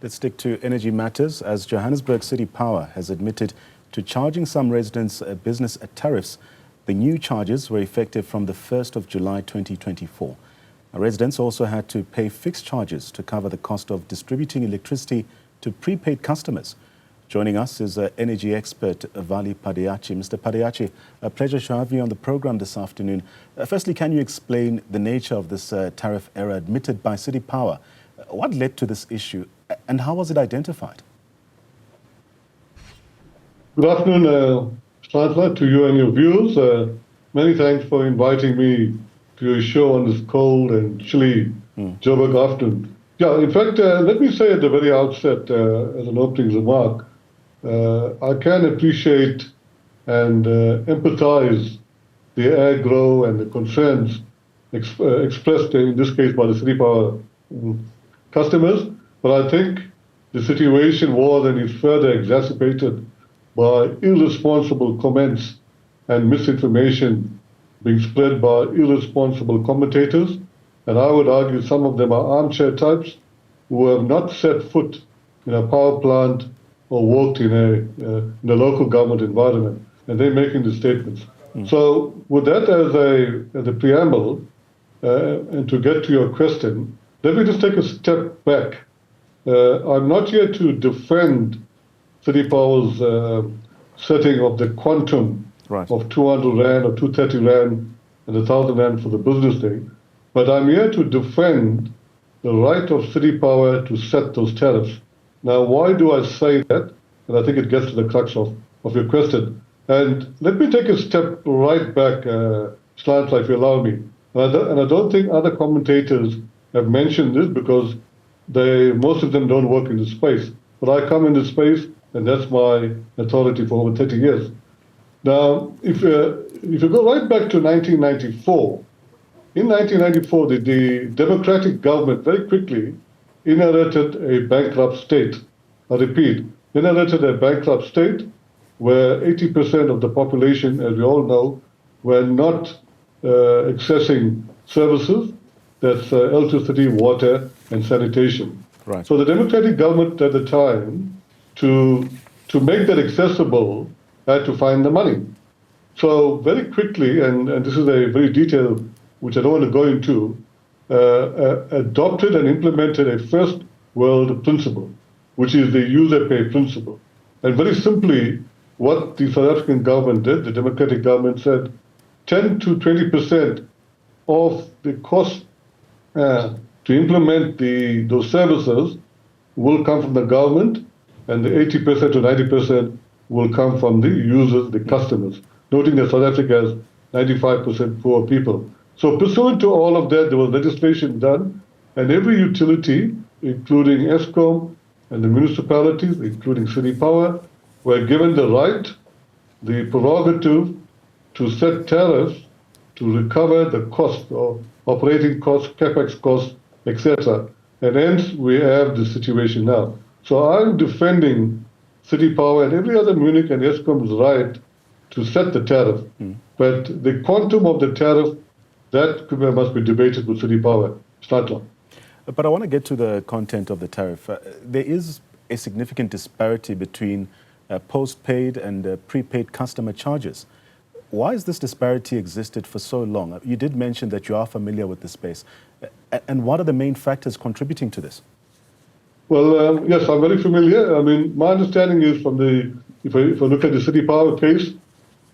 Let's stick to energy matters, as Johannesburg City Power has admitted to charging some residents business tariffs. The new charges were effective from the 1st of July 2024. Residents also had to pay fixed charges to cover the cost of distributing electricity to prepaid customers. Joining us is energy expert Vally Padayachee. Mr. Padayachee, a pleasure to have you on the program this afternoon. Firstly, can you explain the nature of this tariff error admitted by City Power? What led to this issue and how was it identified? Good afternoon, Stradler, to you and your viewers. Many thanks for inviting me to your show on this cold and chilly Joburg afternoon. Yeah, in fact, let me say at the very outset, as an opening remark, I can appreciate and empathize the aggro and the concerns expressed in this case by the City Power customers, but I think the situation was and is further exacerbated by irresponsible comments and misinformation being spread by irresponsible commentators. And I would argue some of them are armchair types who have not set foot in a power plant or worked in a local government environment, and they're making the statements. So with that as a preamble, and to get to your question, let me just take a step back. I'm not here to defend City Power's setting of the quantum of 200 Rand or 230 Rand and 1,000 Rand for the business day, but I'm here to defend the right of City Power to set those tariffs. Now, why do I say that? And I think it gets to the crux of your question. And let me take a step right back, Slantla, if you allow me. And I don't think other commentators have mentioned this because most of them don't work in this space. But I come in this space, and that's my authority for over 30 years. Now, if you go right back to 1994, in 1994, the democratic government very quickly inherited a bankrupt state. I repeat, inherited a bankrupt state where 80% of the population, as we all know, were not accessing services, that's electricity, water, and sanitation. Right. So the democratic government at the time, to make that accessible, had to find the money. So very quickly, and this is a very detailed, which I don't want to go into, adopted and implemented a first world principle, which is the user pay principle. And very simply, what the South African government did, the democratic government said, 10 to 20% of the cost to implement those services will come from the government, and the 80% to 90% will come from the users, the customers, noting that South Africa has 95% poor people. So pursuant to all of that, there was legislation done, and every utility, including Eskom and the municipalities, including City Power, were given the right, the prerogative to set tariffs to recover the cost of operating costs, capex costs, etc. And hence we have the situation now. So I'm defending City Power and every other Munich and Eskom's right to set the tariff. But the quantum of the tariff, that must be debated with City Power. Stradler. But I want to get to the content of the tariff. There is a significant disparity between postpaid and prepaid customer charges. Why has this disparity existed for so long? You did mention that you are familiar with the space. And what are the main factors contributing to this? Well, yes, I'm very familiar. I mean, my understanding is from if I look at the City Power case,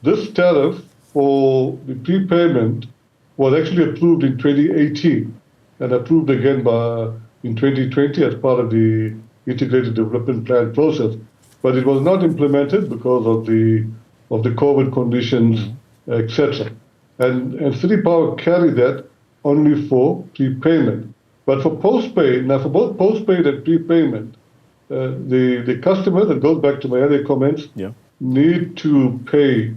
this tariff for the prepayment was actually approved in 2018 and approved again in 2020 as part of the Integrated Development Plan process. But it was not implemented because of the COVID conditions, etc. And City Power carried that only for prepayment. But for postpaid, now for both postpaid and prepayment, the customer, that goes back to my earlier comments, need to pay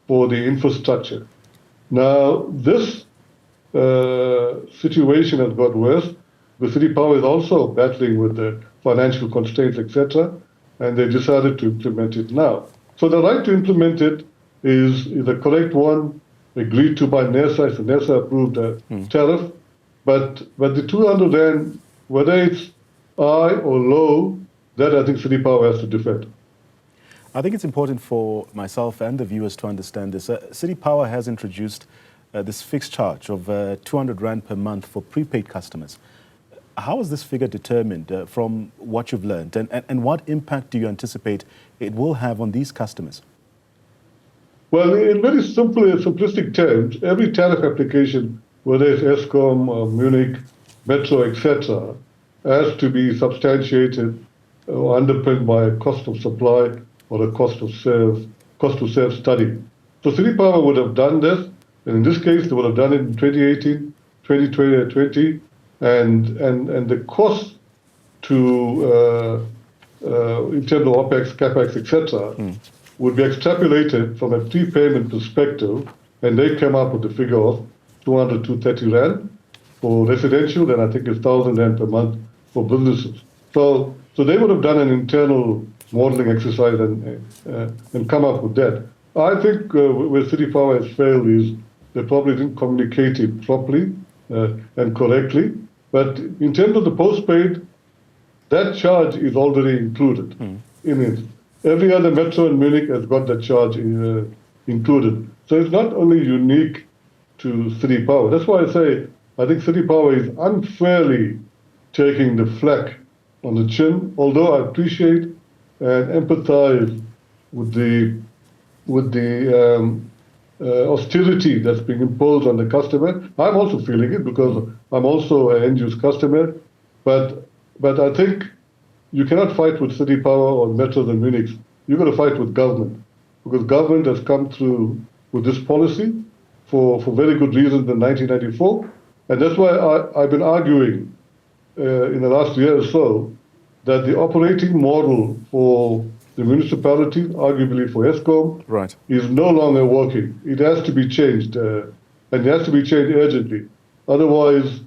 for the infrastructure. Now, this situation has got worse. The City Power is also battling with the financial constraints, etc., and they decided to implement it now. So the right to implement it is the correct one, agreed to by NERSA. It's a NERSA-approved tariff. But the 200 Rand, whether it's high or low, that I think City Power has to defend. I think it's important for myself and the viewers to understand this. City Power has introduced this fixed charge of 200 Rand per month for prepaid customers. How is this figure determined from what you've learned? And what impact do you anticipate it will have on these customers? Well, in very simple, simplistic terms, every tariff application, whether it's Eskom or Munich, Metro, etc., has to be substantiated or underpinned by a cost of supply or a cost to serve study. So City Power would have done this, and in this case, they would have done it in 2018, 2020, and the cost to in terms of OPEX, CAPEX, etc., would be extrapolated from a prepayment perspective, and they came up with the figure of 200 to 230 Rand for residential, and I think it's 1,000 Rand per month for businesses. So they would have done an internal modeling exercise and come up with that. I think where City Power has failed is they probably didn't communicate it properly and correctly. But in terms of the postpaid, that charge is already included in it. Every other Metro in Munich has got that charge included. So it's not only unique to City Power. That's why I say I think City Power is unfairly taking the flak on the chin, although I appreciate and empathize with the austerity that's being imposed on the customer. I'm also feeling it because I'm also an end-use customer, but I think you cannot fight with City Power or Metros and Munichs. You've got to fight with government, because government has come through with this policy for very good reasons in 1994, and that's why I've been arguing in the last year or so that the operating model for the municipalities, arguably for Eskom, right, is no longer working. It has to be changed, and it has to be changed urgently. Otherwise,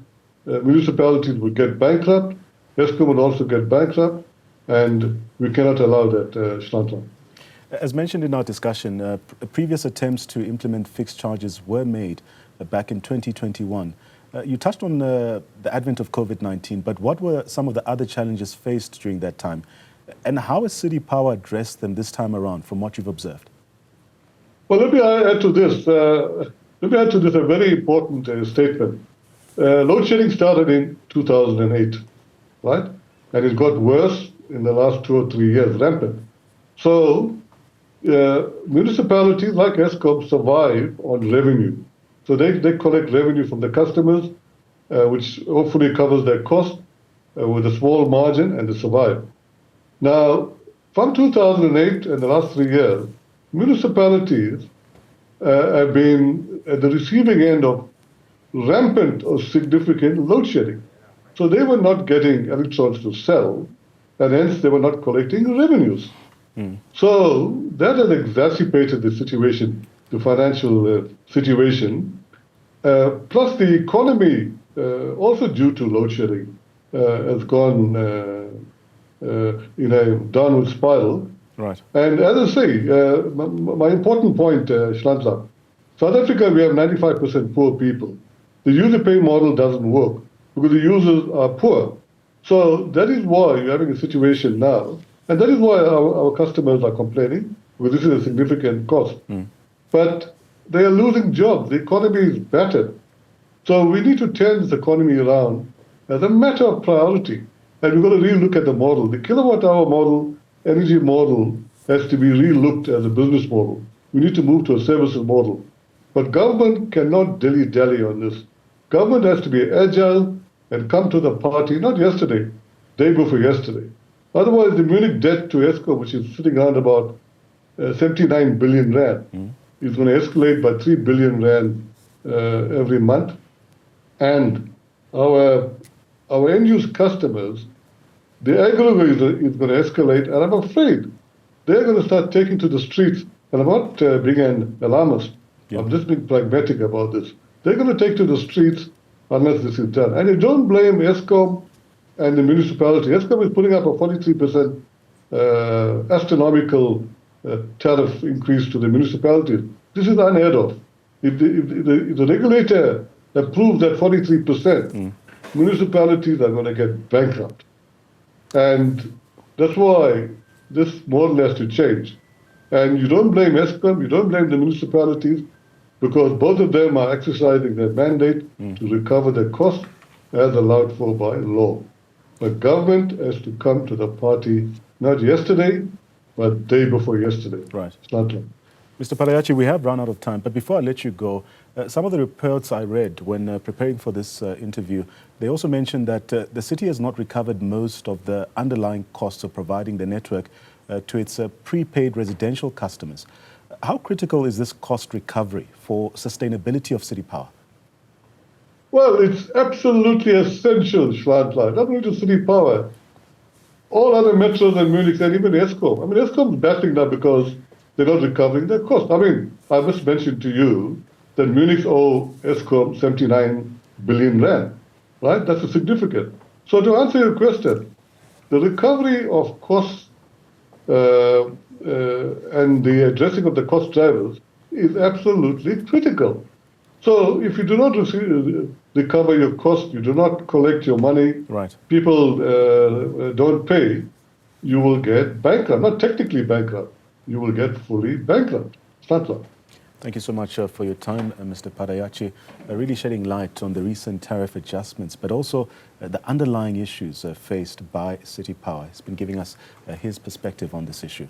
municipalities would get bankrupt, Eskom would also get bankrupt, and we cannot allow that, Shlantla. As mentioned in our discussion, previous attempts to implement fixed charges were made back in 2021. You touched on the advent of COVID-19, but what were some of the other challenges faced during that time? And how has City Power addressed them this time around, from what you've observed? Well, let me add to this. A very important statement. Load shedding started in 2008, right? And it got worse in the last 2 or 3 years, rampant. So municipalities like Eskom survive on revenue. So they collect revenue from the customers, which hopefully covers their cost with a small margin, and they survive. Now, from 2008 and the last 3 years, municipalities have been at the receiving end of rampant or significant load shedding. So they were not getting electrons to sell, and hence they were not collecting revenues. So that has exacerbated the situation, the financial situation. Plus the economy, also due to load shedding, has gone in a downward spiral. Right. And as I say, my important point, Shlantla, South Africa, we have 95% poor people. The user pay model doesn't work because the users are poor. So that is why you're having a situation now, and that is why our customers are complaining, because this is a significant cost. But they are losing jobs. The economy is battered. So we need to turn this economy around as a matter of priority. And we've got to re-look at the model. The kilowatt-hour model, energy model, has to be re-looked as a business model. We need to move to a services model. But government cannot dilly-dally on this. Government has to be agile and come to the party, not yesterday, day before yesterday. Otherwise, the Munich debt to Eskom, which is sitting around about 79 billion Rand, is going to escalate by 3 billion Rand every month. And our end-use customers, the aggregate is going to escalate, and I'm afraid they're going to start taking to the streets. And I'm not being an alarmist. Yeah. I'm just being pragmatic about this. They're going to take to the streets unless this is done. And you don't blame Eskom and the municipality. Eskom is putting up a 43% astronomical tariff increase to the municipalities. This is unheard of. If the regulator approves that 43%, municipalities are going to get bankrupt. And That's why this model has to change. And you don't blame ESCOM, you don't blame the municipalities, because both of them are exercising their mandate to recover their costs as allowed for by law. But government has to come to the party, not yesterday, but day before yesterday. Right. It's not long. Mr. Padayachee, we have run out of time, but before I let you go, some of the reports I read when preparing for this interview, they also mentioned that the city has not recovered most of the underlying costs of providing the network to its prepaid residential customers. How critical is this cost recovery for sustainability of city power? Well, it's absolutely essential, Schladla, not only to city power, all other metros and Munich and even ESCOM. I mean, ESCOM is battling now because they're not recovering their cost. I mean, I must mention to you that Munich owe ESCOM 79 billion rand, right? That's significant. So to answer your question, the recovery of costs and the addressing of the cost drivers is absolutely critical. So if you do not recover your cost, you do not collect your money, right. People don't pay, you will get bankrupt. Not technically bankrupt, you will get fully bankrupt. It's not long. Thank you so much for your time, Mr. Padayachee, really shedding light on the recent tariff adjustments, but also the underlying issues faced by City Power. He's been giving us his perspective on this issue.